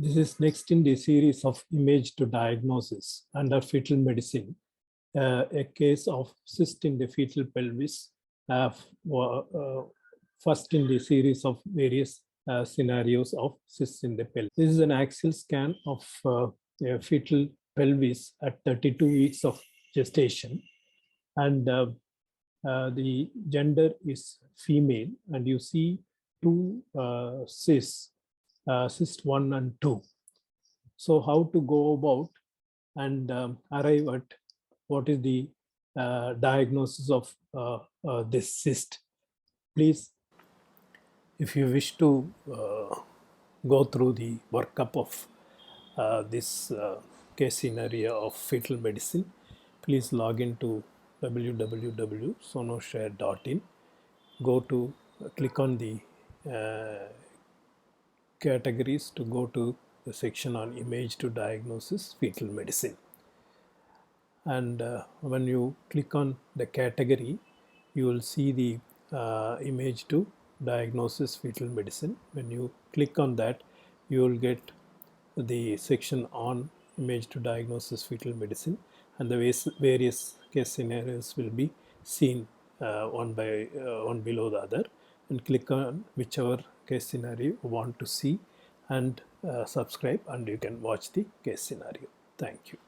This is next in the series of image to diagnosis under fetal medicine, a case of cyst in the fetal pelvis, first in the series of various scenarios of cysts in the pelvis. This is an axial scan of a fetal pelvis at 32 weeks of gestation, and the gender is female, and you see two cysts, cyst 1 and 2. So how to go about and arrive at what is the diagnosis of this cyst? Please, if you wish to go through the workup of this case scenario of fetal medicine, please log into www.sonoshare.in. Go to click on the categories to go to the section on image to diagnosis fetal medicine. And when you click on the category, you will see the image to diagnosis fetal medicine. When you click on that, you will get the section on image to diagnosis fetal medicine, and the various case scenarios will be seen one below the other, and click on whichever case scenario you want to see and subscribe, and you can watch the case scenario. Thank you.